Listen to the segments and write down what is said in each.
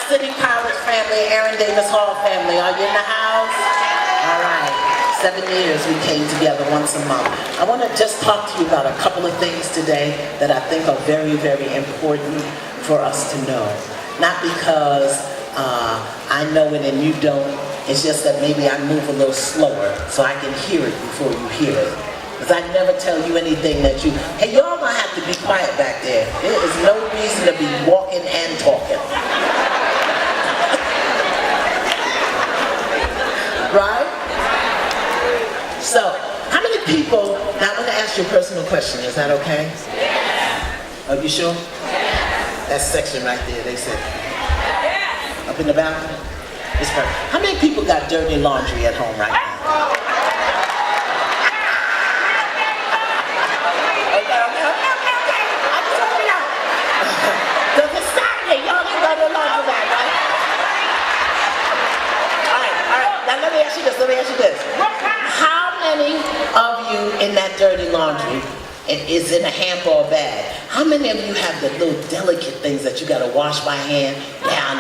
City College family, Aaron Davis Hall family, are you in the house? All right, 7 years we came together once a month. I want to just talk to you about a couple of things today that I think are very, very important for us to know. Not because I know it and you don't, it's just that maybe I move a little slower so I can hear it before you hear it. Because I never tell you anything that you, hey, y'all gonna have to be quiet back there. There is no reason to be walking and talking. Right? So, how many people, now I'm gonna ask you a personal question, is that okay? Are you sure? That section right there, they said. Up in the balcony? It's perfect. How many people got dirty laundry at home right now? Let me ask you this. How many of you in that dirty laundry is in a hamper or bag? How many of you have the little delicate things that you got to wash by hand down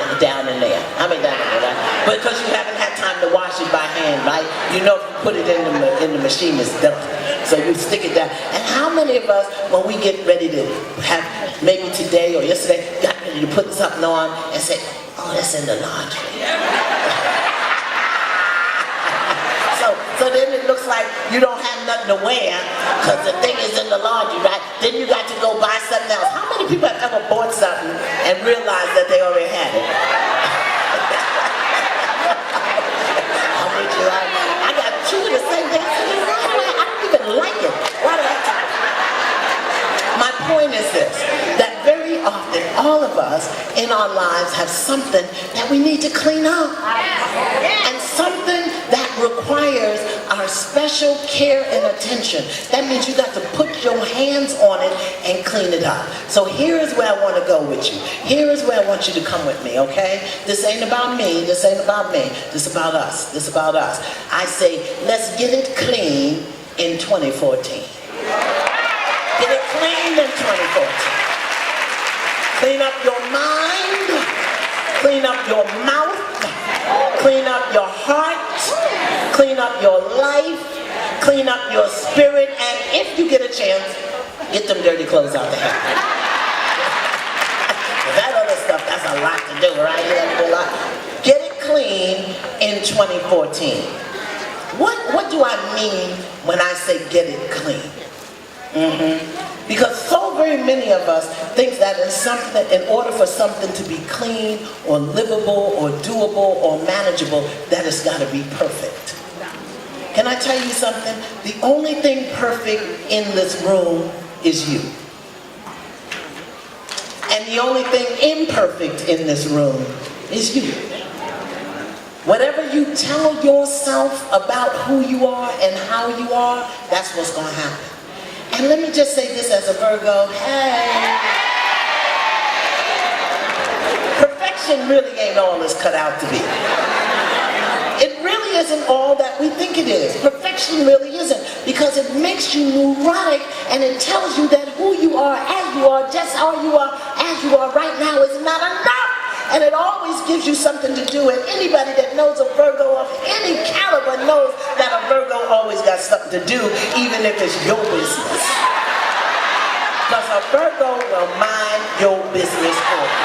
in there? How many down in there, right? Because you haven't had time to wash it by hand, right? You know if you put it in the machine, it's dirty. So you stick it down. And how many of us, when we get ready to have, maybe today or yesterday, got ready to put something on and say, oh, that's in the laundry. So then it looks like you don't have nothing to wear because the thing is in the laundry, right? Then you got to go buy something else. How many people have ever bought something and realized that they already had it? I'm with you, right? I got two of the same things. I don't even like it. Why do I do it? My point is this, that very often all of us in our lives have something that we need to clean up. And something that requires our special care and attention. That means you got to put your hands on it and clean it up. So here is where I want to go with you. Here is where I want you to come with me, okay? This ain't about me. This ain't about me. This is about us. This is about us. I say, let's get it clean in 2014. Get it clean in 2014. Clean up your mind. Clean up your mouth. Clean up your heart, clean up your life, clean up your spirit, and if you get a chance, get them dirty clothes out the house. That other stuff, that's a lot to do, right? You have to do a lot. Get it clean in 2014. What do I mean when I say get it clean? Because so very many of us think that in order for something to be clean or livable or doable or manageable, that it's got to be perfect. Can I tell you something? The only thing perfect in this room is you. And the only thing imperfect in this room is you. Whatever you tell yourself about who you are and how you are, that's what's going to happen. And let me just say this as a Virgo, hey. Perfection really ain't all it's cut out to be. It really isn't all that we think it is. Perfection really isn't, because it makes you neurotic and it tells you that who you are, as you are, just how you are, as you are right now is not enough. And it always gives you something to do, and anybody that knows a Virgo of any caliber knows that a Virgo always got something to do, even if it's your business. Because a Virgo will mind your business for you.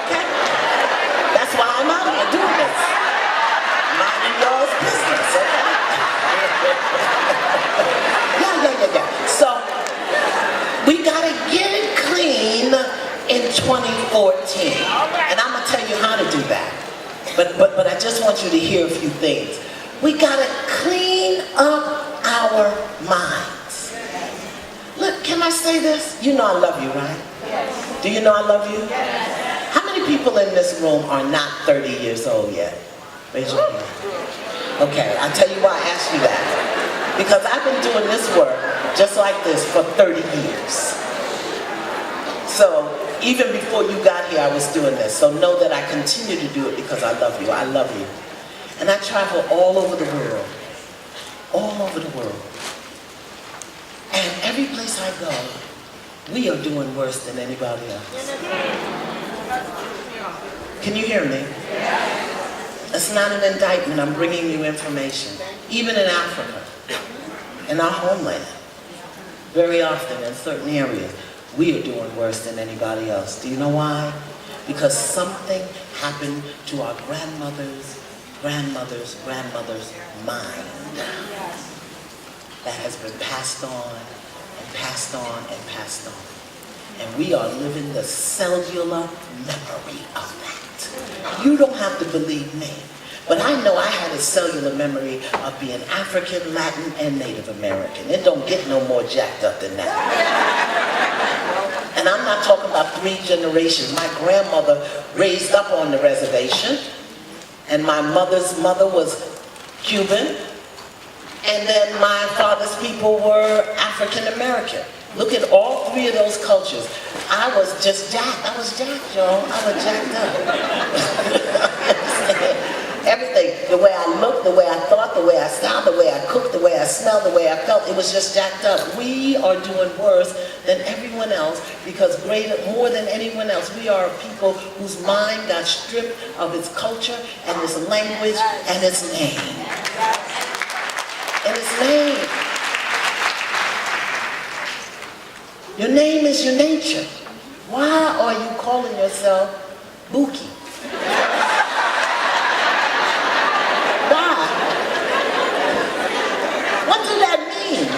Okay? That's why I'm out here doing this. Minding y'all's business, okay? Yeah. So, we gotta get it clean in 2014. And I'm gonna tell you how to do that. But I just want you to hear a few things. We gotta clean up our minds. Look, can I say this? You know I love you, right? Yes. Do you know I love you? Yes. How many people in this room are not 30 years old yet? Raise your hand. Okay, I'll tell you why I asked you that. Because I've been doing this work just like this for 30 years. So even before you got here, I was doing this. So know that I continue to do it because I love you. I love you. And I travel all over the world. All over the world. And every place I go, we are doing worse than anybody else. Can you hear me? It's not an indictment. I'm bringing you information. Even in Africa, in our homeland, very often in certain areas, we are doing worse than anybody else. Do you know why? Because something happened to our grandmother's mind that has been passed on and passed on and passed on. And we are living the cellular memory of that. You don't have to believe me, but I know I had a cellular memory of being African, Latin, and Native American. It don't get no more jacked up than that. And I'm not talking about 3 generations. My grandmother raised up on the reservation, and my mother's mother was Cuban, and then my father's people were African American. Look at all 3 of those cultures. I was just jacked. I was jacked, y'all. I was jacked up. Everything, the way I looked, the way I thought, the way I styled, the way I cooked, the way I smelled, the way I felt, it was just jacked up. We are doing worse than everyone else because more than anyone else, we are people whose mind got stripped of its culture and its language and its name. And its name. Your name is your nature. Why are you calling yourself Buki? Why? What does that mean?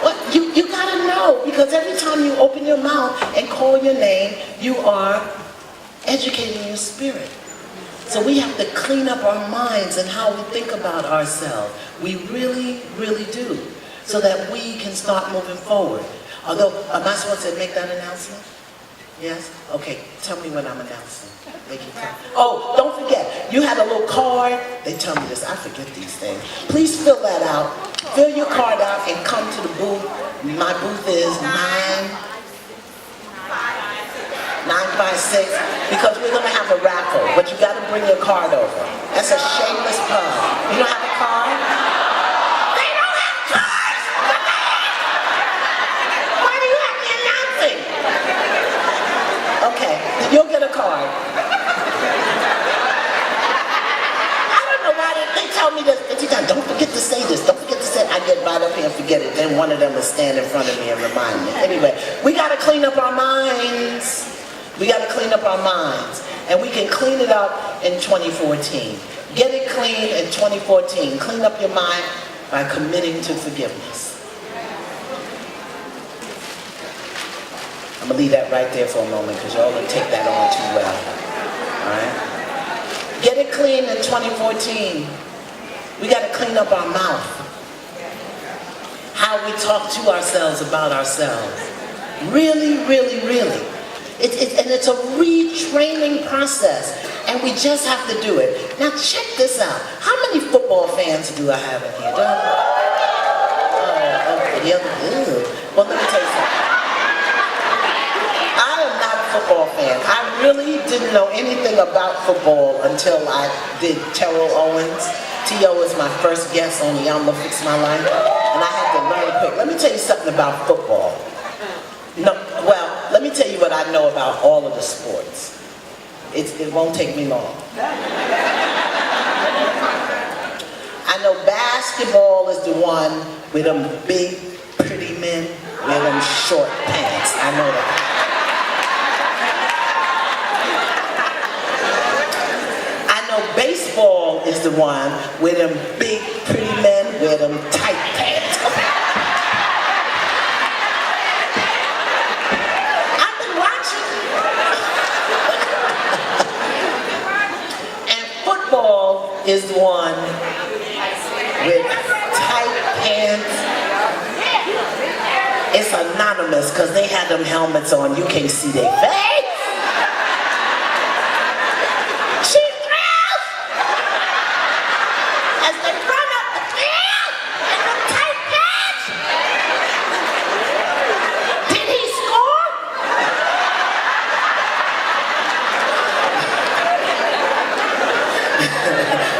What, you gotta know, because every time you open your mouth and call your name, you are educating your spirit. So we have to clean up our minds and how we think about ourselves. We really, really do. So that we can start moving forward. Although, am I supposed to make that announcement? Yes? Okay, tell me when I'm announcing. Oh, don't forget, you had a little card. They tell me this, I forget these things. Please fill that out. Fill your card out and come to the booth. My booth is 956, because we're going to have a raffle, but you got to bring your card over. That's a shameless plug. You don't have a card? They don't have cards! Why do you have me announcing? Okay, you'll get a card. I don't know why they tell me this. Don't forget to say this. Don't forget to say it. I get right up here and forget it. Then one of them will stand in front of me and remind me. Anyway, we got to clean up our minds. We got to clean up our minds, and we can clean it up in 2014. Get it clean in 2014. Clean up your mind by committing to forgiveness. I'm going to leave that right there for a moment because y'all will take that on too well. All right? Get it clean in 2014. We got to clean up our mouth. How we talk to ourselves about ourselves. Really, really, really. And it's a retraining process, and we just have to do it. Now check this out. How many football fans do I have in here? Well, let me tell you something. I am not a football fan. I really didn't know anything about football until I did Terrell Owens. T.O. is my first guest on Iyanla Fix My Life, and I had to learn quick. Let me tell you something about football. No, well, let me tell you what I know about all of the sports. It won't take me long. I know basketball is the one with them big, pretty men with them short pants. I know that. I know baseball is the one with them big, pretty men with them tight pants. Is the one with tight pants. It's anonymous because they had them helmets on. You can't see their face. She thrills as they run up the field in the tight pants. Did he score?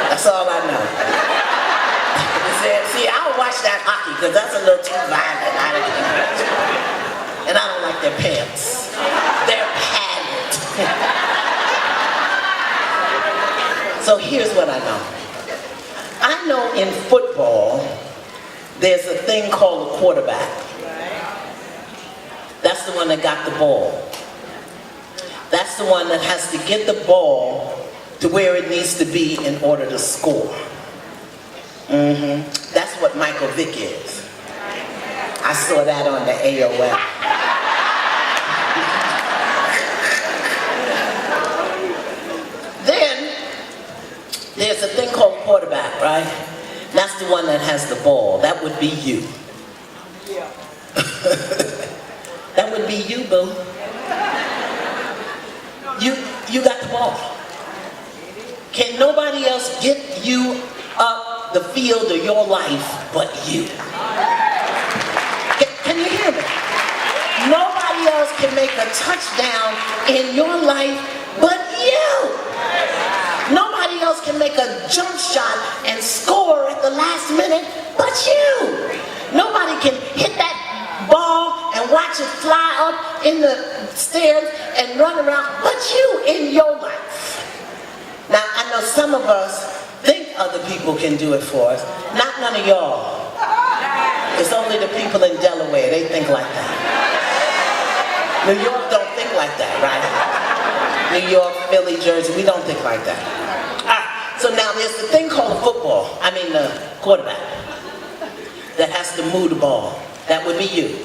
That's all I know. See, I'll watch that hockey a little too violent. And I don't like their pants. They're padded. So here's what I know. I know in football, there's a thing called a quarterback. That's the one that got the ball. That's the one that has to get the ball to where it needs to be in order to score. That's what Michael Vick is. I saw that on the AOL. Then, there's a thing called quarterback, right? That's the one that has the ball. That would be you. That would be you, boo. You got the ball. Can nobody else get you up the field of your life but you? Can you hear me? Nobody else can make a touchdown in your life but you. Nobody else can make a jump shot and score at the last minute but you. Nobody can hit that ball and watch it fly up in the stairs and run around but you in your life. Now, I know some of us think other people can do it for us. Not none of y'all. It's only the people in Delaware, they think like that. New York don't think like that, right? New York, Philly, Jersey, we don't think like that. So now there's the thing called football, the quarterback, that has to move the ball. That would be you,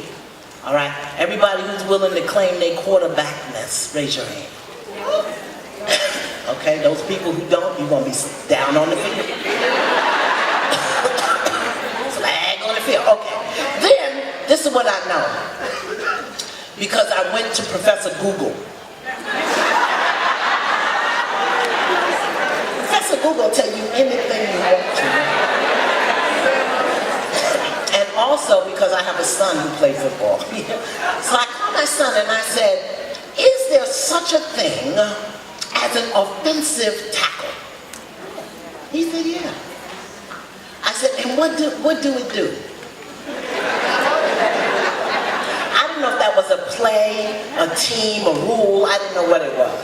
all right? Everybody who's willing to claim their quarterbackness, raise your hand. Okay, those people who don't, you're gonna be down on the field. Flag on the field, okay. Then, this is what I know. Because I went to Professor Google. Professor Google will tell you anything you want to know. And also because I have a son who plays football. So I called my son and I said, is there such a thing as an offensive tackle? He said, yeah. I said, and what do we do? I didn't know if that was a play, a team, a rule. I didn't know what it was.